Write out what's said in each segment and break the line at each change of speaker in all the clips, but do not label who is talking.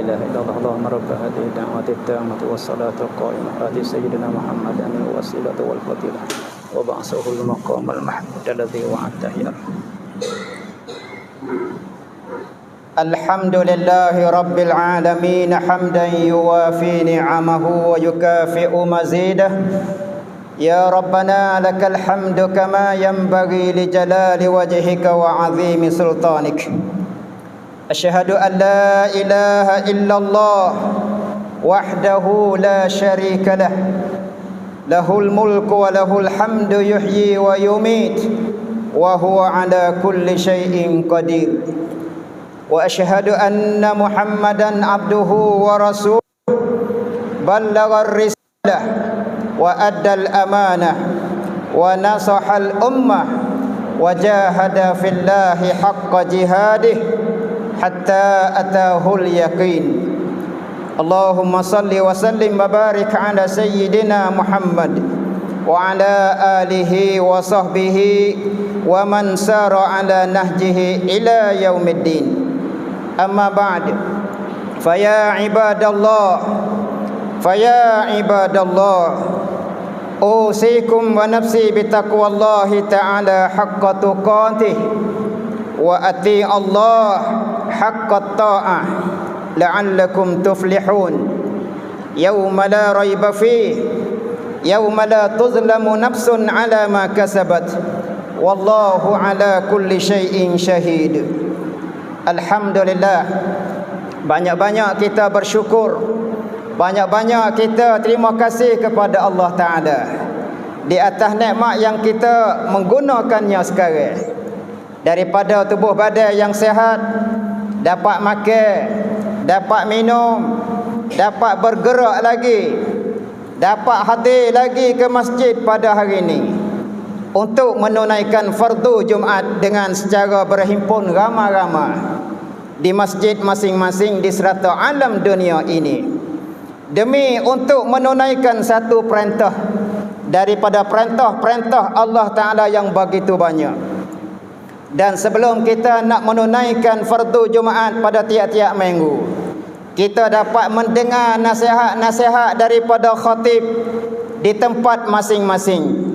إله إلا الله اللهم رب هذه الدعوة التامة والصلاة القائمة آت سيدنا محمدا الوسيلة والفضيلة وبعثه المقام المحمود الذي وعدته يا رب.
الحمد لله رب العالمين حمدا يوافي نعمه ويكافئ مزيده. يا ربنا لك الحمد كما ينبغي لجلال وجهك وعظيم سلطانك. أشهد أن لا إله إلا الله وحده لا شريك له، له الملك وله الحمد يحيي ويميت وهو على كل شيء قدير. وأشهد أن محمدا عبده ورسوله بلغ الرسالة وأدى الأمانة ونصح الأمة وجاهد في الله حق جهاده حتى أتاه اليقين. اللهم صل وسلم وبارك على سيدنا محمد وعلى آله وصحبه ومن سار على نهجه إلى يوم الدين. أما بعد فيا عباد الله أوصيكم ونفسي بتقوى الله تعالى حق تقاته وأطيعوا الله حق الطاعة لعلكم تفلحون يوم لا ريب فيه يوم لا تظلم نفس على ما كسبت والله على كل شيء شهيد. Alhamdulillah, banyak-banyak kita bersyukur, banyak-banyak kita terima kasih kepada Allah Ta'ala di atas nikmat yang kita menggunakannya sekarang. Daripada tubuh badan yang sihat, dapat makan, dapat minum, dapat bergerak lagi, dapat hadir lagi ke masjid pada hari ini untuk menunaikan fardu Jumaat dengan secara berhimpun ramai-ramai di masjid masing-masing di serata alam dunia ini, demi untuk menunaikan satu perintah daripada perintah-perintah Allah Ta'ala yang begitu banyak. Dan sebelum kita nak menunaikan fardu Jumaat pada tiap-tiap minggu, kita dapat mendengar nasihat-nasihat daripada khatib di tempat masing-masing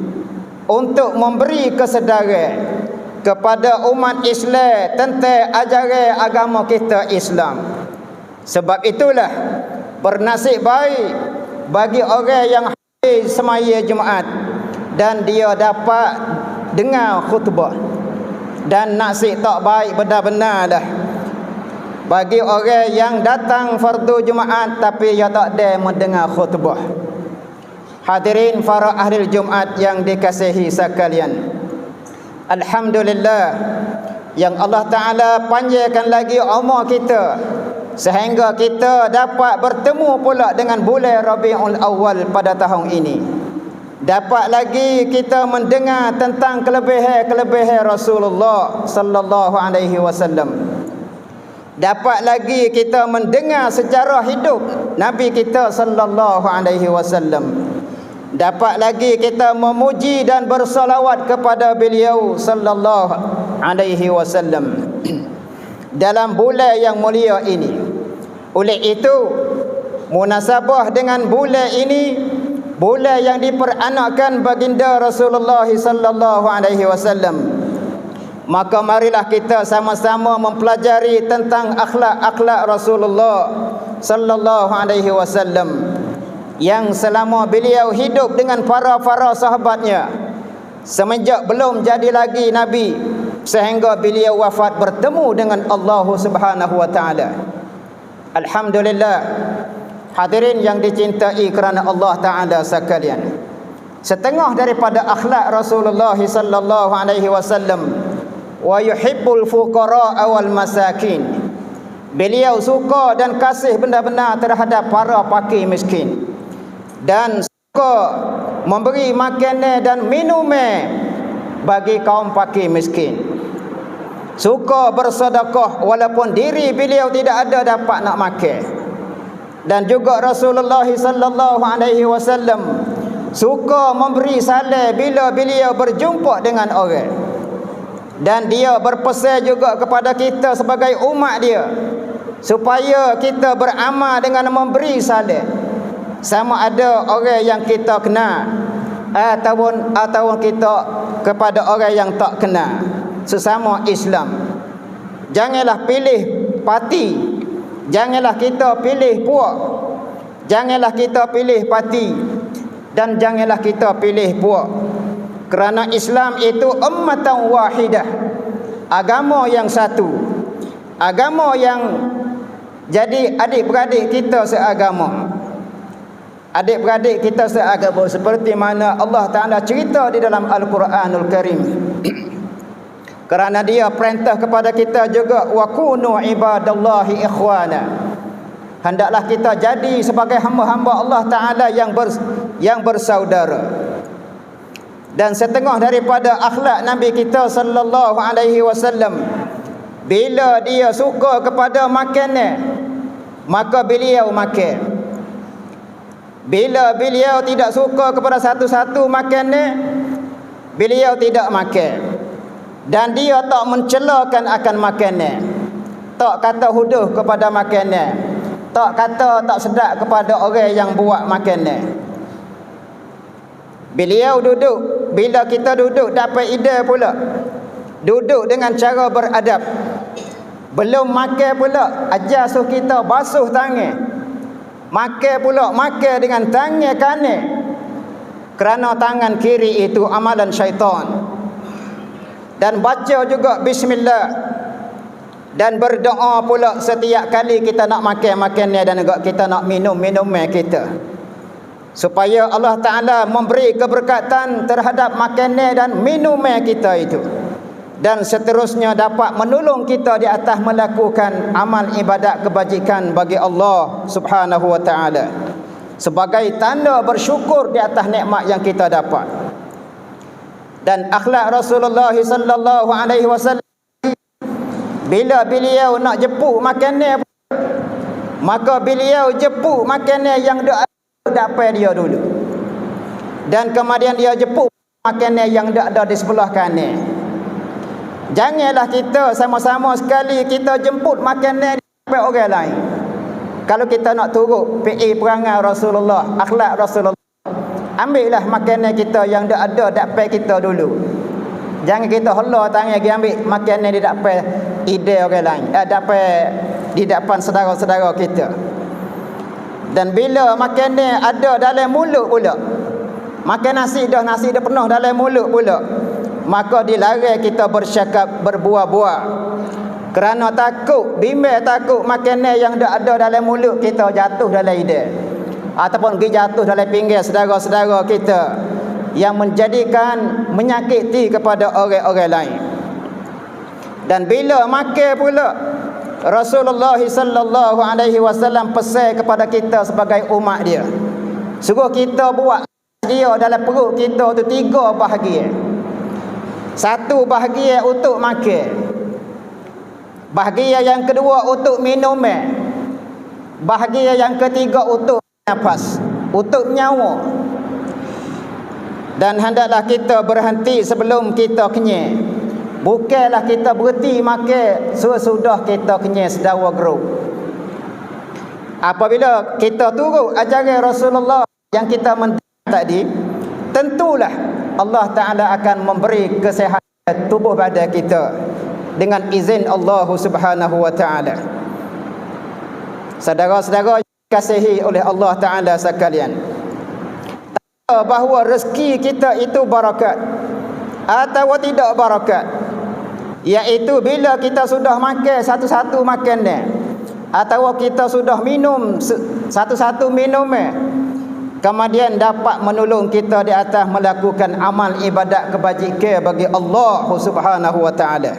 untuk memberi kesedaran kepada umat Islam tentang ajaran agama kita Islam. Sebab itulah bernasib baik bagi orang yang hadir semaya Jumaat dan dia dapat dengar khutbah. Dan nasib tak baik benar-benar lah bagi orang yang datang fardu Jumaat tapi dia tak ada mendengar khutbah. Hadirin para ahli Jumaat yang dikasihi sekalian, alhamdulillah yang Allah Ta'ala panjangkan lagi umur kita sehingga kita dapat bertemu pula dengan bulan Rabiul Awal pada tahun ini. Dapat lagi kita mendengar tentang kelebihan Rasulullah sallallahu alaihi wasallam. Dapat lagi kita mendengar sejarah hidup Nabi kita sallallahu alaihi wasallam. Dapat lagi kita memuji dan bersalawat kepada beliau sallallahu alaihi wasallam dalam bulan yang mulia ini. Oleh itu, munasabah dengan bulan ini, bulan yang diperanakkan baginda Rasulullah sallallahu alaihi wasallam, maka marilah kita sama-sama mempelajari tentang akhlak-akhlak Rasulullah sallallahu alaihi wasallam yang selama beliau hidup dengan para sahabatnya semenjak belum jadi lagi Nabi sehingga beliau wafat bertemu dengan Allah Subhanahu wa taala. Alhamdulillah, hadirin yang dicintai kerana Allah Taala sekalian, setengah daripada akhlak Rasulullah sallallahu alaihi wasallam, wa yuhibbul fuqara wal masakin, beliau suka dan kasih benar-benar terhadap para fakir miskin dan suka memberi makanan dan minuman bagi kaum fakir miskin. Suka bersedekah walaupun diri beliau tidak ada dapat nak makan. Dan juga Rasulullah sallallahu alaihi wasallam suka memberi salam bila beliau berjumpa dengan orang. Dan dia berpesan juga kepada kita sebagai umat dia supaya kita beramal dengan memberi salam, sama ada orang yang kita kenal ataupun kita kepada orang yang tak kenal, sesama Islam. Janganlah pilih parti, janganlah kita pilih puak, janganlah kita pilih parti, dan janganlah kita pilih puak. Kerana Islam itu ummatan wahidah, agama yang satu, agama yang jadi adik-beradik kita seagama. Adik-beradik kita seagama, seperti mana Allah Ta'ala cerita di dalam Al-Quranul Karim. Kerana dia perintah kepada kita juga, wa kunu ibadallahi ikhwana. Hendaklah kita jadi sebagai hamba-hamba Allah Ta'ala yang bersaudara. Dan setengah daripada akhlak Nabi kita sallallahu alaihi wasallam, bila dia suka kepada makanan, maka beliau makan. Bila beliau tidak suka kepada satu-satu makanan, beliau tidak makan. Dan dia tak mencelakan akan makanan, tak kata huduh kepada makanan, tak kata tak sedap kepada orang yang buat makanan. Beliau duduk, bila kita duduk dapat ide pula, duduk dengan cara beradab. Belum makan pula, ajar suruh kita basuh tangan. Makan pula, makan dengan tangan kanan, kerana tangan kiri itu amalan syaitan. Dan baca juga bismillah, dan berdoa pula setiap kali kita nak makan makannya, dan juga kita nak minum minuman kita, supaya Allah Ta'ala memberi keberkatan terhadap makanan dan minuman kita itu, dan seterusnya dapat menolong kita di atas melakukan amal ibadat kebajikan bagi Allah Subhanahu wa Ta'ala, sebagai tanda bersyukur di atas nikmat yang kita dapat. Dan akhlak Rasulullah sallallahu alaihi wasallam, bila beliau nak jemput makanan, maka beliau jemput makanan yang dapat dia dulu, dan kemudian dia jemput makanan yang ada di sebelah kanan. Janganlah kita sama-sama sekali kita jemput makanan dapat orang lain. Kalau kita nak turut PI perangai Rasulullah, akhlak Rasulullah, ambillah makanan kita yang ada dapat kita dulu. Jangan kita hala tangan pergi ambil makanan dia dapat ide orang lain, dapat di depan saudara-saudara kita. Dan bila makanan ada dalam mulut pula, makan nasi dah penuh dalam mulut pula, maka dilarang kita bercakap berbuah-buah, kerana takut, bimbang takut makanan yang ada dalam mulut kita jatuh dalam lidah, ataupun pergi jatuh dalam pinggir saudara-saudara kita, yang menjadikan menyakiti kepada orang-orang lain. Dan bila makan pula, Rasulullah sallallahu alaihi wasallam pesan kepada kita sebagai umat dia, suruh kita buat dia dalam perut kita tu 3 bahagian. 1 bahagian untuk makan, bahagian yang kedua untuk minuman, bahagian yang ketiga untuk nafas, untuk nyawa. Dan hendaklah kita berhenti sebelum kita kenyang. Bukanlah kita berhenti makan sesudah kita kenyang sedawa geruk. Apabila kita turut ajaran Rasulullah yang kita mendengar tadi, tentulah Allah Ta'ala akan memberi kesihatan tubuh badan kita dengan izin Allah Subhanahu wa Ta'ala. Saudara-saudara yang dikasihi oleh Allah Ta'ala sekalian, bahawa rezeki kita itu barakat atau tidak barakat, iaitu bila kita sudah makan satu-satu makanan, atau kita sudah minum satu-satu minuman, kemudian dapat menolong kita di atas melakukan amal ibadat kebajikan bagi Allah Subhanahu wa Ta'ala.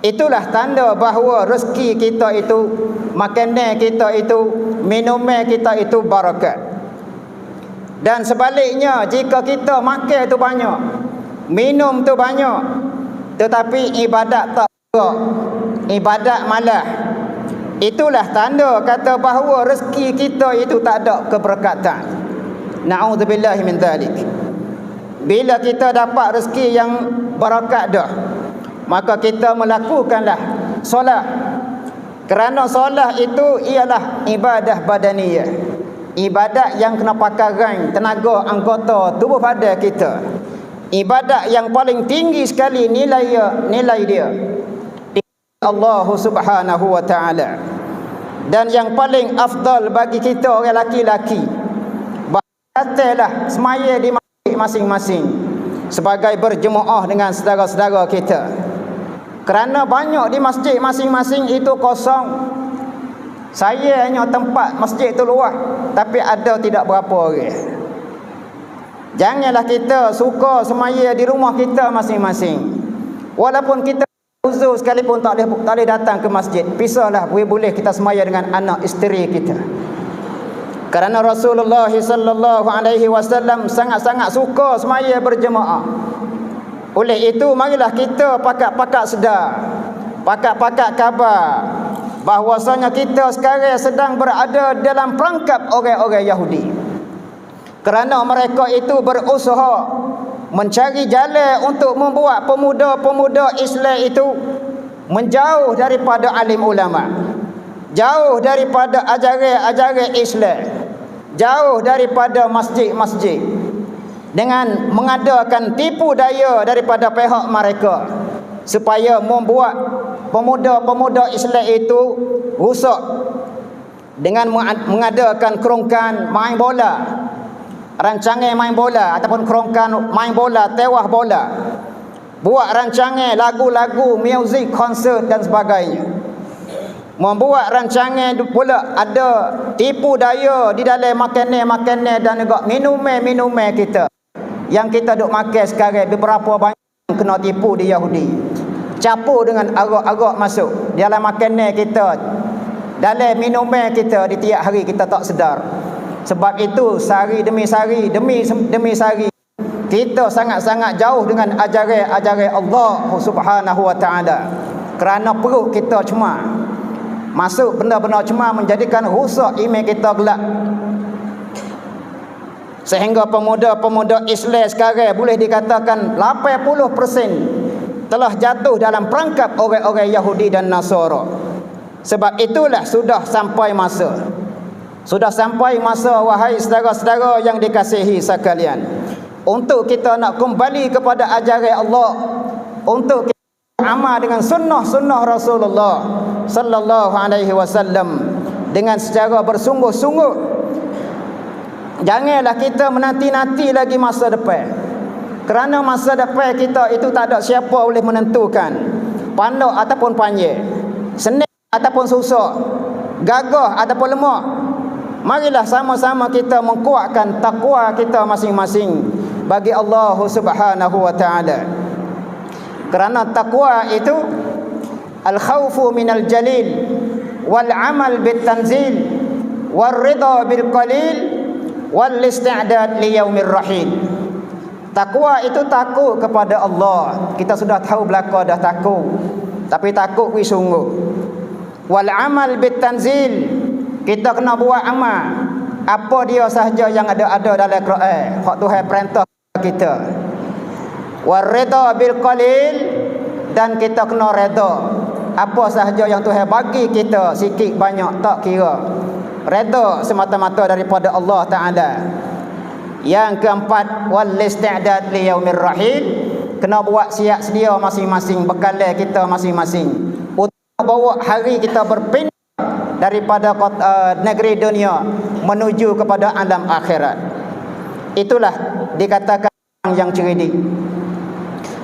Itulah tanda bahawa rezeki kita itu, makanan kita itu, minuman kita itu barakat. Dan sebaliknya, jika kita makan tu banyak, minum tu banyak, tetapi ibadat tak berat, ibadat malah, itulah tanda kata bahawa rezeki kita itu tak ada keberkatan. Na'udzubillahi min dzalik. Bila kita dapat rezeki yang barakat dah, maka kita melakukanlah solat, Kerana solat itu ialah ibadah badaniyah, ibadat yang kena pakai tenaga anggota tubuh badan kita, ibadat yang paling tinggi sekali nilai dia di Allah Subhanahu wa taala, dan yang paling afdal bagi kita orang laki-laki batallah semaya di masing-masing sebagai berjemaah dengan saudara-saudara kita. Kerana banyak di masjid masing-masing itu kosong. Saya hanya tempat masjid itu luas, tapi ada tidak berapa orang. Janganlah kita suka semaya di rumah kita masing-masing. Walaupun kita uzur sekalipun tak boleh datang ke masjid, pisahlah boleh kita semaya dengan anak isteri kita. Kerana Rasulullah sallallahu alaihi wasallam sangat-sangat suka semaya berjemaah. Oleh itu marilah kita pakat-pakat sedar, pakat-pakat khabar bahwasanya kita sekarang sedang berada dalam perangkap orang-orang Yahudi. Kerana mereka itu berusaha mencari jalan untuk membuat pemuda-pemuda Islam itu menjauh daripada alim ulama, jauh daripada ajaran-ajaran Islam, jauh daripada masjid-masjid, dengan mengadakan tipu daya daripada pihak mereka supaya membuat pemuda-pemuda Islam itu rusak dengan mengadakan kerongkan main bola, rancangan main bola ataupun kerongkan main bola, tewah bola, buat rancangan lagu-lagu, muzik, konsert dan sebagainya. Membuat rancangan pula ada tipu daya di dalam makanan-makanan dan juga minuman-minuman kita yang kita duk makan sekarang. Beberapa banyak kena tipu di Yahudi, campur dengan arak-arak masuk dalam makanan kita, dalam minuman kita di tiap hari, kita tak sedar. Sebab itu sehari demi sehari demi sehari kita sangat-sangat jauh dengan ajaran Allah Subhanahu wa taala. Kerana perut kita cuma masuk benda-benda cuma menjadikan rusak iman kita gelap. Sehingga pemuda-pemuda Islam sekarang boleh dikatakan 80% telah jatuh dalam perangkap orang-orang Yahudi dan Nasara. Sebab itulah sudah sampai masa wahai saudara-saudara yang dikasihi sekalian, untuk kita nak kembali kepada ajaran Allah, untuk kita amal dengan sunnah Rasulullah sallallahu alaihi wasallam dengan secara bersungguh-sungguh. Janganlah kita menanti-nanti lagi masa depan. Kerana masa depan kita itu tak ada siapa boleh menentukan, pandai ataupun panjang, senang ataupun susah, gagah ataupun lemah. Marilah sama-sama kita menguatkan takwa kita masing-masing bagi Allah Subhanahu wa taala. Kerana takwa itu al-khawfu minal jalil wal amal bit tanzil wal ridha bil qalil wal isti'dad li yaumir rahil. Takwa itu takut kepada Allah. Kita sudah tahu belaka dah takut, tapi takut wi sungguh. Wal amal bit tanzil, kita kena buat amal apa dia sahaja yang ada dalam Quran, hak Tuhan perintah kita. Wal ridha bil qalil, dan kita kena redha apa sahaja yang Tuhan bagi kita, sikit banyak tak kira, redha semata-mata daripada Allah Ta'ala. Yang keempat, wal isti'dad li yaumir rahil, kena buat siap sedia masing-masing bekalan kita masing-masing untuk bawa hari kita berpindah daripada negeri dunia menuju kepada alam akhirat. Itulah dikatakan yang cerdik.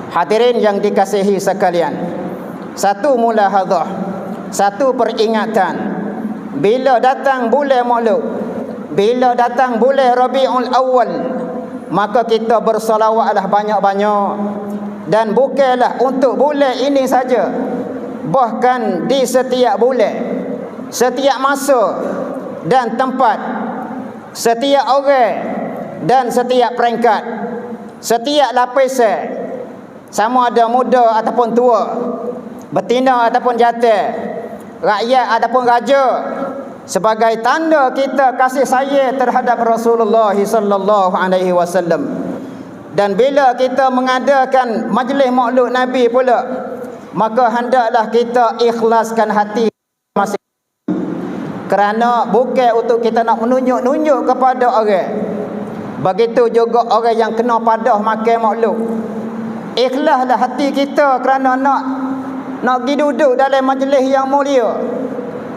Hadirin yang dikasihi sekalian, satu mulahadzah, satu peringatan. Bila datang bulan Maulud, bila datang bulan Rabiul Awal, maka kita bersolawatlah banyak-banyak. Dan bukanlah untuk bulan ini saja, bahkan di setiap bulan, setiap masa dan tempat, setiap orang dan setiap peringkat, setiap lapisan, sama ada muda ataupun tua, betina ataupun jantan, rakyat ataupun raja, sebagai tanda kita kasih sayang terhadap Rasulullah sallallahu alaihi wasallam. Dan bila kita mengadakan majlis maulud Nabi pula, maka hendaklah kita ikhlaskan hati masing. Kerana bukan untuk kita nak menunjuk-nunjuk kepada orang. Begitu juga orang yang kena padah makan makhluk. Ikhlaslah hati kita kerana nak pergi duduk dalam majlis yang mulia.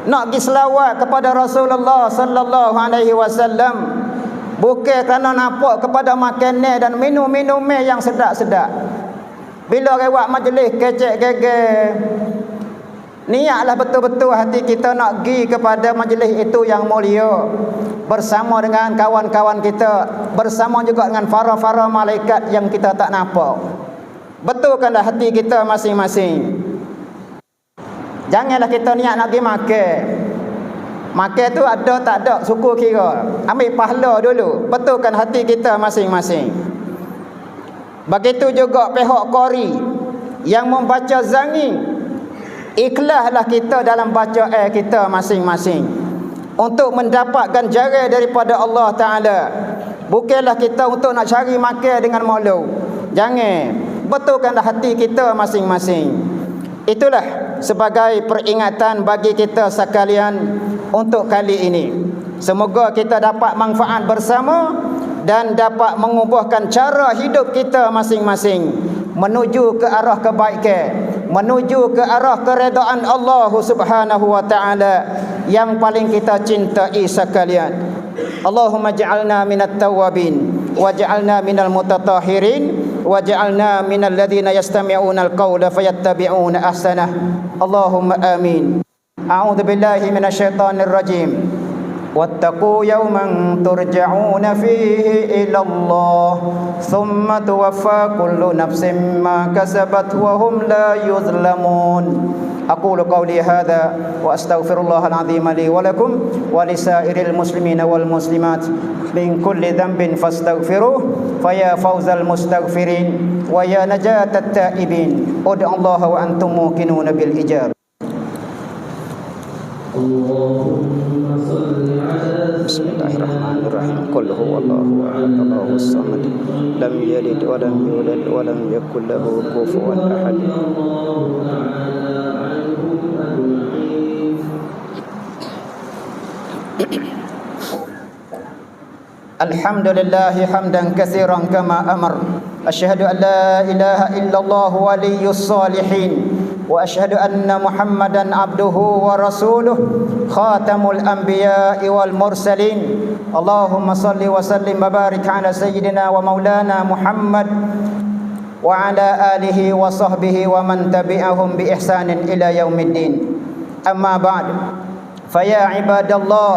Nak pergi selawat kepada Rasulullah sallallahu alaihi wasallam. Bukan kerana nampak kepada makanan dan minum-minum yang sedap-sedap. Bila lewat majlis kecek geger, niatlah betul-betul hati kita nak pergi kepada majlis itu yang mulia, bersama dengan kawan-kawan kita, bersama juga dengan para-para malaikat yang kita tak nampak. Betulkanlah hati kita masing-masing. Janganlah kita niat nak pergi makan. Makan tu ada tak ada suku kira. Ambil pahala dulu. Betulkan hati kita masing-masing. Begitu juga pihak qari yang membaca zangi. Ikhlaslah kita dalam bacaan kita masing-masing untuk mendapat ganjaran daripada Allah Ta'ala. Bukanlah kita untuk nak cari makan dengan malu. Jangan. Betulkanlah hati kita masing-masing. Itulah sebagai peringatan bagi kita sekalian untuk kali ini. Semoga kita dapat manfaat bersama dan dapat mengubahkan cara hidup kita masing-masing menuju ke arah kebaikan, menuju ke arah keredaan Allah Subhanahu wa taala yang paling kita cintai sekalian. Allahumma ja'alna minat tawabin waj'alna minal mutatahhirin waj'alna minal ladzina yastami'una al-qawla fayattabi'una ahsanah. Allahumma amin. A'udzu billahi minasyaitonir rajim. Wattaqu yawman turja'una fihi ila Allah thumma tuwaffa kullu nafsin ma kasabat wa hum la yuzlamun. Aqulu qawli hadha wa astaghfirullahal azim li wa lakum wa lisairil muslimina wal muslimat min kulli dhanbin fastaghfiruh faya fawzal mustaghfirin wa ya najatat taibin. Ud'u Allah wa antum muqinuna bil ijab. Bismillahirrahmanirrahim. Qul huwallahu ahad, Allahus samad, lam yalid wa lam yulad wa lam yakul lahu kufuwan ahad. Alhamdulillah hamdan katsiran kama amar. Asyhadu an la ilaha illallah waliyyus salihin. وأشهد أن محمدا عبده ورسوله خاتم الأنبياء والمرسلين. اللهم صل وسلم وبارك على سيدنا ومولانا محمد وعلى آله وصحبه ومن تبعهم بإحسان إلى يوم الدين. أما بعد فيا عباد الله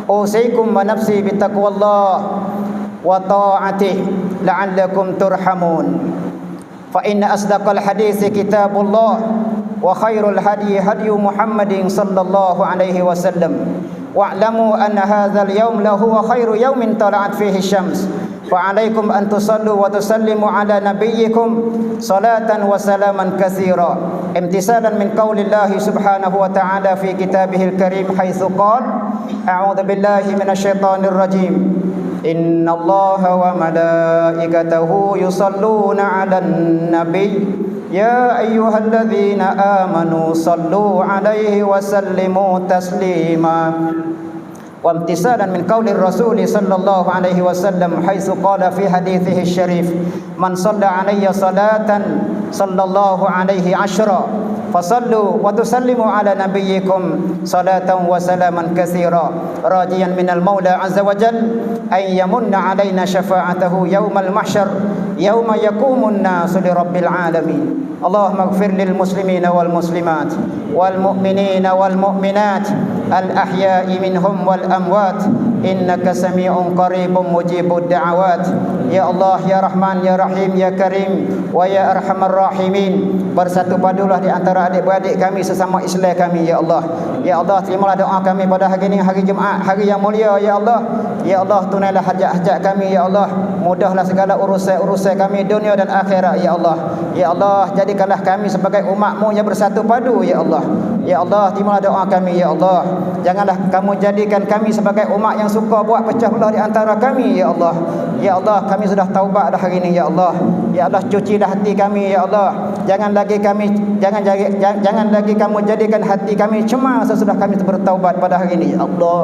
أوصيكم ونفسي بتقوى الله وطاعته لعلكم ترحمون. فإن أصدق الحديث كتاب الله وخير الهدي هدي محمد صلى الله عليه وسلم. واعلموا أن هذا اليوم لهو خير يوم طلعت فيه الشمس. فعليكم أن تصلوا وتسلموا على نبيكم صلاة وسلاما كثيرا امتثالا من قول الله سبحانه وتعالى في كتابه الكريم حيث قال: أعوذ بالله من الشيطان الرجيم. إن الله وملائكته يصلون على النبي يا أيها الذين آمنوا صلوا عليه وسلموا تسليما. وامتثالا من قول الرسول صلى الله عليه وسلم حيث قال في حديثه الشريف: من صلى علي صلاة صلى الله عليه عشرا فصلوا وتسلموا على نبيكم صلاة وسلاما كثيرا راجيا من المولى عز وجل أن يمن علينا شفاعته يوم المحشر يوم يقوم الناس لرب العالمين. اللهم اغفر للمسلمين والمسلمات والمؤمنين والمؤمنات الأحياء منهم والأموات إنك سميع قريب مجيب الدعوات. Ya Allah, Ya Rahman, Ya Rahim, Ya Karim, wa Ya Arhamar Rahimin. Bersatu padulah di antara adik-beradik kami sesama Islam kami, Ya Allah. Ya Allah, terimalah doa kami pada hari ini, hari Jumaat, hari yang mulia, Ya Allah. Ya Allah, tunailah hajat-hajat kami, Ya Allah. Mudahlah segala urusan-urusan kami dunia dan akhirat, Ya Allah. Ya Allah, jadikanlah kami sebagai umat-Mu yang bersatu padu, Ya Allah. Ya Allah, terimalah doa kami, Ya Allah. Janganlah kamu jadikan kami sebagai umat yang suka buat pecah belah di antara kami ya Allah. Ya Allah, kami sudah taubat dah hari ini ya Allah. Ya Allah, cucilah hati kami ya Allah. Jangan lagi kamu jadikan hati kami cemas sesudah kami bertaubat pada hari ini ya Allah.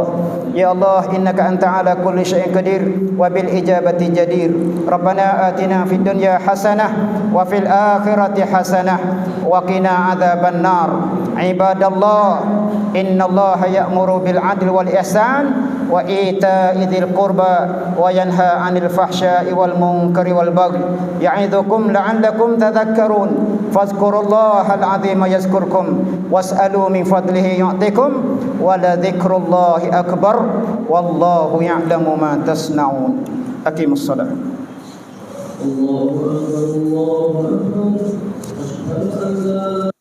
Ya Allah, innaka anta ala kulli syai'in qadir wa bil ijabati jadir. Rabbana atina fid dunya hasanah wa fil akhirati hasanah wa qina adzaban nar. Ibadallah, innallaha ya'muru bil adli wal ihsan wa ita'i dzil qurba wa yanha 'anil fahsya'i wal munkari wal baghi ya'idzukum la'allakum tadhakkarun. Fadhkurullahal 'azima yazkurkum was'alu min fadlihi yu'tikum wa la dzikrullahi akbar wallahu ya'lamu ma tasna'un. Aqimus shalah. Allahu akbar, Allahu akbar. Asyhadu an la